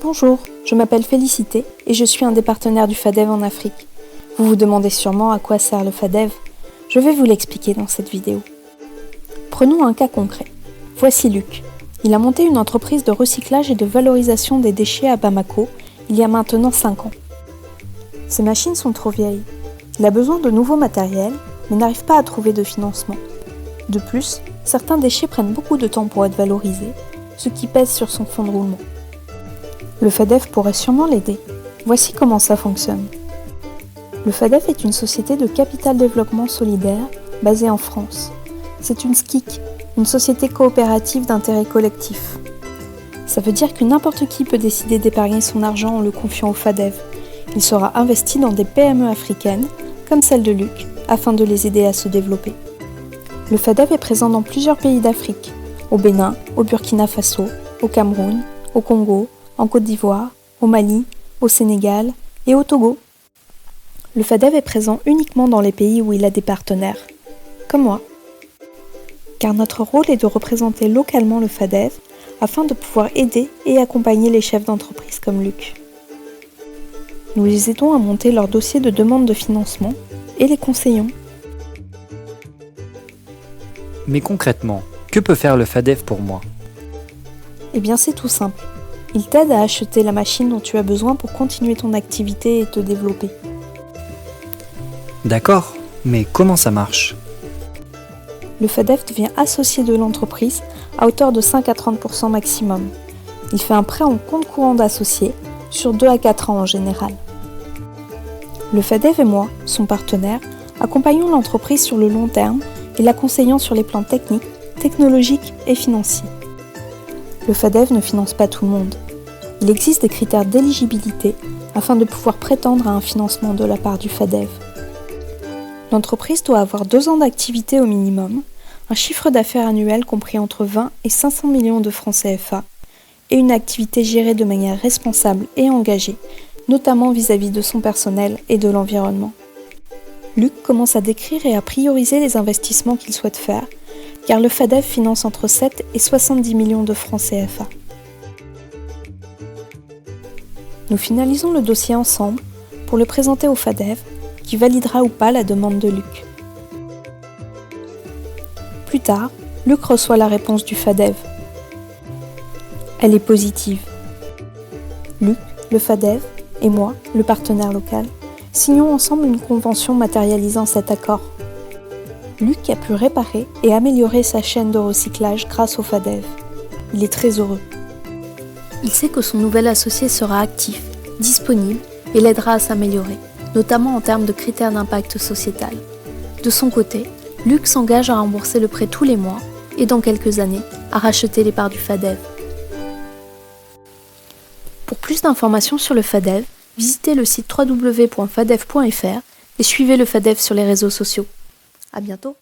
Bonjour, je m'appelle Félicité et je suis un des partenaires du FADEV en Afrique. Vous vous demandez sûrement à quoi sert le FADEV. Je vais vous l'expliquer dans cette vidéo. Prenons un cas concret. Voici Luc. Il a monté une entreprise de recyclage et de valorisation des déchets à Bamako il y a maintenant 5 ans. Ses machines sont trop vieilles. Il a besoin de nouveaux matériels, mais n'arrive pas à trouver de financement. De plus, certains déchets prennent beaucoup de temps pour être valorisés, ce qui pèse sur son fonds de roulement. Le FADEV pourrait sûrement l'aider. Voici comment ça fonctionne. Le FADEV est une société de capital développement solidaire basée en France. C'est une SCIC, une société coopérative d'intérêt collectif. Ça veut dire que n'importe qui peut décider d'épargner son argent en le confiant au FADEV. Il sera investi dans des PME africaines, comme celle de Luc, afin de les aider à se développer. Le FADEV est présent dans plusieurs pays d'Afrique, au Bénin, au Burkina Faso, au Cameroun, au Congo, en Côte d'Ivoire, au Mali, au Sénégal et au Togo. Le FADEV est présent uniquement dans les pays où il a des partenaires, comme moi. Car notre rôle est de représenter localement le FADEV afin de pouvoir aider et accompagner les chefs d'entreprise comme Luc. Nous les aidons à monter leur dossier de demande de financement et les conseillons. Mais concrètement, que peut faire le FADEV pour moi ? Eh bien c'est tout simple. Il t'aide à acheter la machine dont tu as besoin pour continuer ton activité et te développer. D'accord, mais comment ça marche ? Le FADEV devient associé de l'entreprise à hauteur de 5 à 30% maximum. Il fait un prêt en compte courant d'associé sur 2 à 4 ans en général. Le FADEV et moi, son partenaire, accompagnons l'entreprise sur le long terme et la conseillons sur les plans techniques, technologiques et financiers. Le FADEV ne finance pas tout le monde. Il existe des critères d'éligibilité afin de pouvoir prétendre à un financement de la part du FADEV. L'entreprise doit avoir 2 ans d'activité au minimum, un chiffre d'affaires annuel compris entre 20 et 500 millions de francs CFA et une activité gérée de manière responsable et engagée, notamment vis-à-vis de son personnel et de l'environnement. Luc commence à décrire et à prioriser les investissements qu'il souhaite faire, car le FADEV finance entre 7 et 70 millions de francs CFA. Nous finalisons le dossier ensemble pour le présenter au FADEV, qui validera ou pas la demande de Luc. Plus tard, Luc reçoit la réponse du FADEV. Elle est positive. Luc, le FADEV, et moi, le partenaire local, signons ensemble une convention matérialisant cet accord. Luc a pu réparer et améliorer sa chaîne de recyclage grâce au FADEV. Il est très heureux. Il sait que son nouvel associé sera actif, disponible et l'aidera à s'améliorer, notamment en termes de critères d'impact sociétal. De son côté, Luc s'engage à rembourser le prêt tous les mois et dans quelques années, à racheter les parts du FADEV. Pour plus d'informations sur le FADEV, visitez le site www.fadev.fr et suivez le FADEV sur les réseaux sociaux. À bientôt!